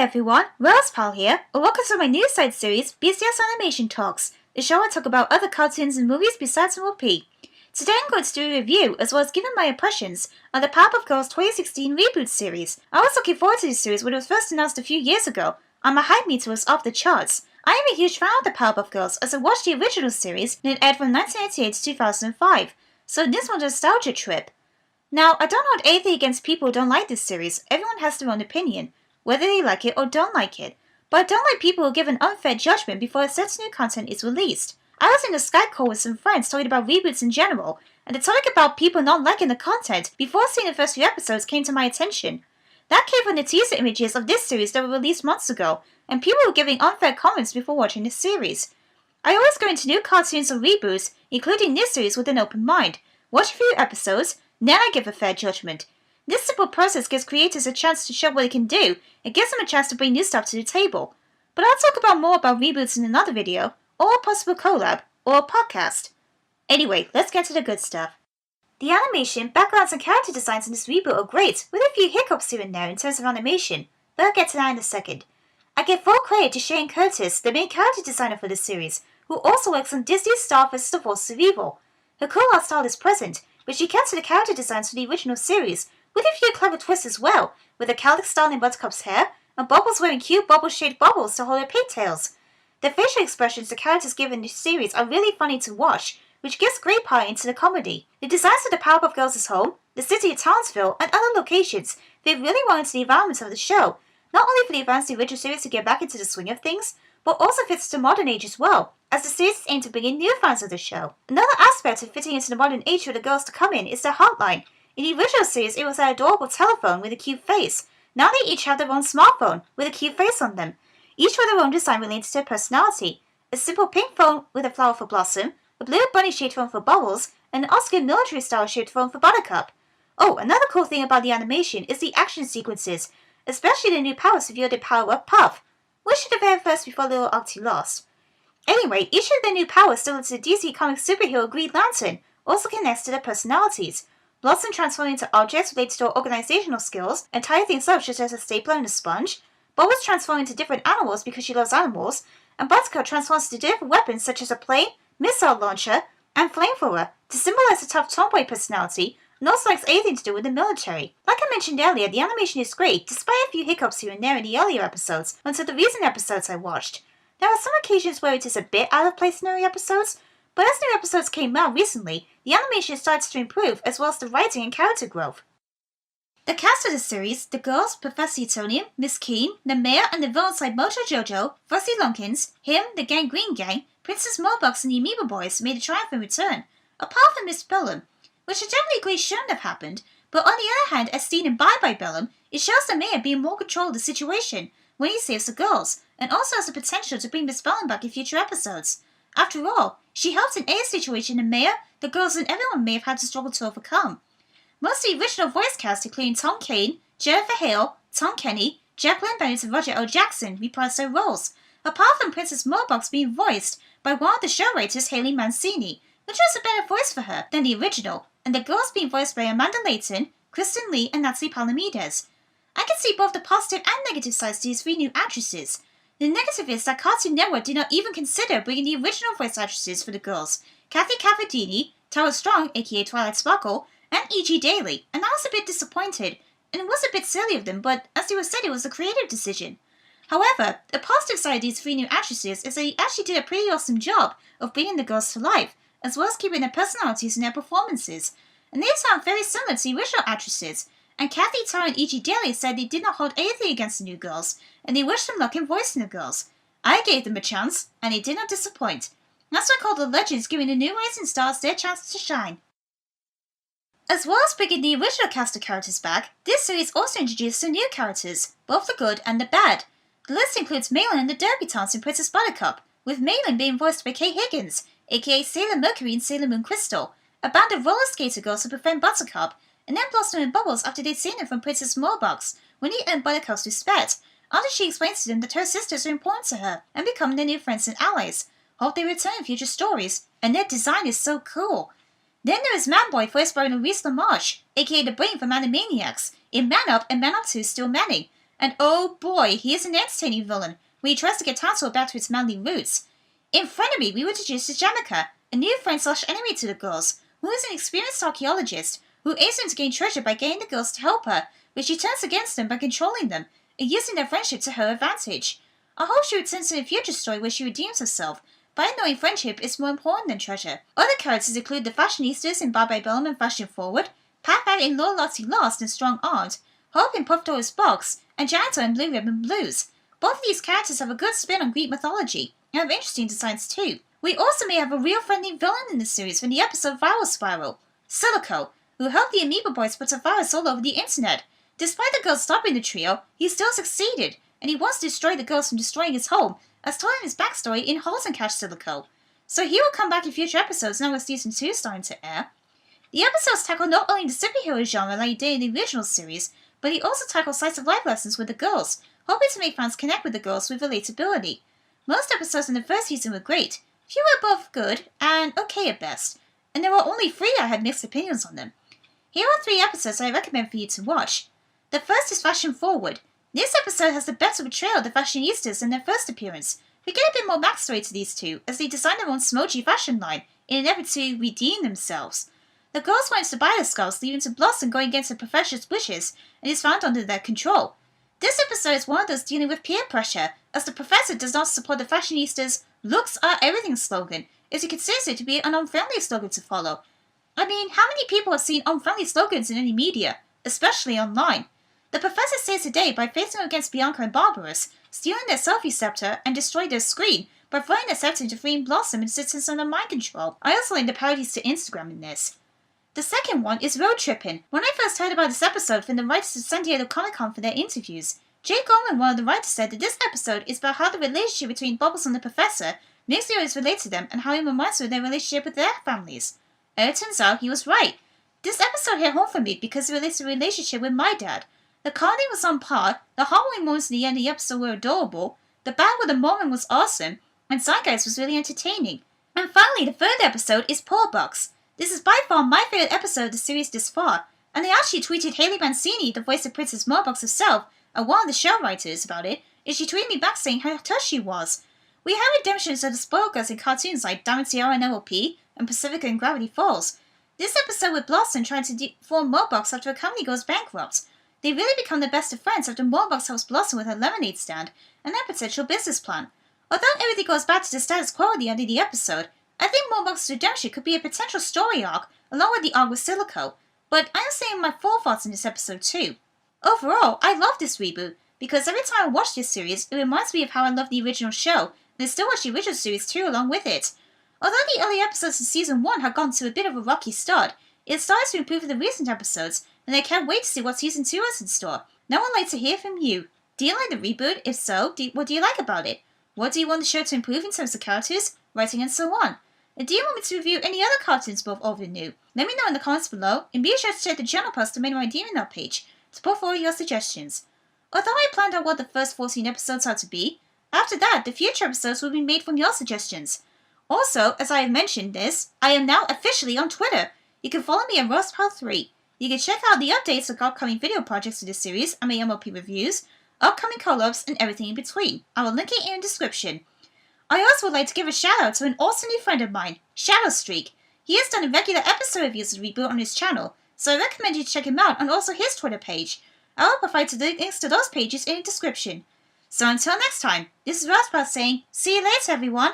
everyone, Rose Pal here, and welcome to my new side series, BCS Animation Talks, the show I talk about other cartoons and movies besides MLP. Today I'm going to do a review, as well as giving my impressions, on the Powerpuff Girls 2016 reboot series. I was looking forward to this series when it was first announced a few years ago, and my hype meter was off the charts. I am a huge fan of the Powerpuff Girls, as I watched the original series, and it aired from 1988 to 2005, so this was a nostalgia trip. Now, I don't hold anything against people who don't like this series, everyone has their own opinion, whether they like it or don't like it, but I don't like people who give an unfair judgment before a set new content is released. I was in a Skype call with some friends talking about reboots in general, and the topic about people not liking the content before seeing the first few episodes came to my attention. That came from the teaser images of this series that were released months ago, and people were giving unfair comments before watching this series. I always go into new cartoons or reboots, including this series, with an open mind, watch a few episodes, then I give a fair judgment. This simple process gives creators a chance to show what they can do, and gives them a chance to bring new stuff to the table. But I'll talk more about reboots in another video, or a possible collab, or a podcast. Anyway, let's get to the good stuff. The animation, backgrounds and character designs in this reboot are great, with a few hiccups here and there in terms of animation, but I'll get to that in a second. I give full credit to Shane Curtis, the main character designer for this series, who also works on Disney's Star vs. the Forces of Evil. Her cool art style is present, but she kept to the character designs for the original series, with a few clever twists as well, with a Calic style in Buttercup's hair, and Bubbles wearing cute bubble-shaped bubbles to hold her pigtails. The facial expressions the characters give in this series are really funny to watch, which gives great part into the comedy. The designs of the Powerpuff Girls' home, the city of Townsville, and other locations fit really well into the environment of the show, not only for the fans of the original series to get back into the swing of things, but also fits the modern age as well, as the series is aimed to bring in new fans of the show. Another aspect of fitting into the modern age for the girls to come in is their hotline. In the original series, it was an adorable telephone with a cute face. Now they each have their own smartphone with a cute face on them, each with their own design related to their personality. A simple pink phone with a flower for Blossom, a blue bunny-shaped phone for Bubbles, and an Oscar military-style shaped phone for Buttercup. Oh, another cool thing about the animation is the action sequences, especially the new powers revealed in Power Up Puff, which did the very first before Little Octy lost. Anyway, each of their new powers similar to the DC Comics superhero Green Lantern also connects to their personalities. Blossom transforming into objects related to her organizational skills and tie things up such as a stapler and a sponge, Bubbles transforming into different animals because she loves animals, and Buttercup transforms into different weapons such as a plane, missile launcher, and flamethrower to symbolize a tough tomboy personality and also likes anything to do with the military. Like I mentioned earlier, the animation is great despite a few hiccups here and there in the earlier episodes until the recent episodes I watched. There are some occasions where it is a bit out of place in early episodes, but as new episodes came out recently, the animation starts to improve as well as the writing and character growth. The cast of the series, the girls, Professor Utonium, Miss Keen, the mayor and the villains like Mojo Jojo, Fuzzy Lunkins, him, the Gang Green Gang, Princess Mobucks and the Amoeba Boys made a triumphant return, apart from Miss Bellum, which I definitely agree shouldn't have happened, but on the other hand, as seen in Bye Bye Bellum, it shows the mayor being more control of the situation when he saves the girls, and also has the potential to bring Miss Bellum back in future episodes. After all, she helped in any situation the mayor, the girls and everyone may have had to struggle to overcome. Most of the original voice cast, including Tom Kane, Jennifer Hale, Tom Kenny, Jacqueline Bennett and Roger L. Jackson, reprised their roles, apart from Princess Mobucks being voiced by one of the show writers, Haley Mancini, which was a better voice for her than the original, and the girls being voiced by Amanda Layton, Kristen Lee, and Natalie Palamides. I can see both the positive and negative sides to these three new actresses. The negative is that Cartoon Network did not even consider bringing the original voice actresses for the girls, Kathy Cafferdini, Tara Strong, aka Twilight Sparkle, and E.G. Daily, and I was a bit disappointed, and it was a bit silly of them, but as they were said, it was a creative decision. However, the positive side of these three new actresses is that they actually did a pretty awesome job of bringing the girls to life, as well as keeping their personalities in their performances, and they sound very similar to the original actresses, and Kathy, Tara, and E.G. Daily said they did not hold anything against the new girls, and they wished them luck in voicing the girls. I gave them a chance, and they did not disappoint. That's what I call the legends giving the new rising stars their chance to shine. As well as bringing the original cast of characters back, this series also introduced some new characters, both the good and the bad. The list includes Malin and the Debutantes in Princess Buttercup, with Malin being voiced by Kay Higgins, aka Sailor Mercury and Sailor Moon Crystal, a band of roller skater girls who befriend Buttercup, and then Blossom and Bubbles after they'd seen them from Princess Mobucks, when they earned Buttercup's respect, after she explains to them that her sisters are important to her, and become their new friends and allies. Hope they return in future stories, and their design is so cool. Then there is Man-Boy voiced by Maurice LaMarche, aka the Brain from Animaniacs, in Man Up and Man Up 2 Still Manning, and oh boy, he is an entertaining villain when he tries to get Tatsuo back to its manly roots. In front of me, we were introduced to Jamaica, a new friend/enemy to the girls, who is an experienced archaeologist who aims to gain treasure by getting the girls to help her, but she turns against them by controlling them and using their friendship to her advantage. I hope she returns in a future story where she redeems herself by knowing friendship is more important than treasure. Other characters include the fashionistas in Bye Bellum and Fashion Forward, Pat in Lord Lottie Lost and Strong Armed, Hope in Puff Doris Box, and Janitor in Blue Ribbon Blues. Both of these characters have a good spin on Greek mythology and have interesting designs too. We also may have a real friendly villain in the series from the episode Viral Spiral, Silico, who helped the Amoeba Boys put a virus all over the internet. Despite the girls stopping the trio, he still succeeded, and he wants to destroy the girls from destroying his home, as told in his backstory in Halt and Catch Silico. So he will come back in future episodes now with Season 2 starting to air. The episodes tackle not only the superhero genre like he did in the original series, but he also tackles slice-of-life lessons with the girls, hoping to make fans connect with the girls with relatability. Most episodes in the first season were great. Few were both good and okay at best, and there were only 3 I had mixed opinions on them. Here are 3 episodes I recommend for you to watch. The first is Fashion Forward. This episode has the better portrayal of the fashionistas in their first appearance. We get a bit more backstory to these two, as they design their own smogy fashion line in an effort to redeem themselves. The girls want to buy the scarves, leading to Blossom going against the professor's wishes, and is found under their control. This episode is one of those dealing with peer pressure, as the professor does not support the fashionistas' "looks are everything" slogan, as he considers it to be an unfriendly slogan to follow. I mean, how many people have seen unfriendly slogans in any media, especially online? The professor saves the day by facing against Bianca and Barbarous, stealing their selfie scepter and destroying their screen by throwing their scepter into freeing Blossom and insistence on mind control. I also like the parodies to Instagram in this. The second one is Road Trippin'. When I first heard about this episode from the writers of San Diego Comic-Con for their interviews, Jake Owen, one of the writers, said that this episode is about how the relationship between Bubbles and the professor makes the others relate to them and how it reminds them of their relationship with their families. And it turns out he was right. This episode hit home for me because it relates to the relationship with my dad. The comedy was on par, the heartwarming moments in the end of the episode were adorable, the battle with the moment was awesome, and Zeitgeist was really entertaining. And finally, the third episode is Poor Box. This is by far my favourite episode of the series this far, and I actually tweeted Haley Mancini, the voice of Princess Moorbox herself, and one of the show writers, about it, and she tweeted me back saying how touched she was. We have redemptions of the spoiled girls in cartoons like Diamond Tiara and LLP, and Pacifica and Gravity Falls. This episode with Blossom trying to form Moorbox after her company goes bankrupt. They really become the best of friends after Moorbox helps Blossom with her lemonade stand and their potential business plan. Although everything goes back to the status quo at the end of the episode, I think Moorbox's redemption could be a potential story arc along with the arc with Silico, but I'm saying my full thoughts in this episode too. Overall, I love this reboot, because every time I watch this series, it reminds me of how I loved the original show, and I still watch the original series too along with it. Although the early episodes of Season 1 had gone to a bit of a rocky start, it starts to improve in the recent episodes, and I can't wait to see what Season 2 has in store. Now I'd like to hear from you. Do you like the reboot? If so, what do you like about it? What do you want the show to improve in terms of characters, writing, and so on? And do you want me to review any other cartoons both old and new? Let me know in the comments below, and be sure to check the journal post to my email page to put forward your suggestions. Although I planned out what the first 14 episodes are to be, after that, the future episodes will be made from your suggestions. Also, as I have mentioned this, I am now officially on Twitter. You can follow me at RosePal3. You can check out the updates of upcoming video projects for this series and my MLP reviews, upcoming collabs, and everything in between. I will link it in the description. I also would like to give a shout out to an awesome new friend of mine, Shadowstreak. He has done a regular episode reviews of Reboot on his channel, so I recommend you check him out and also his Twitter page. I will provide the links to those pages in the description. So until next time, this is RosePal saying, see you later everyone!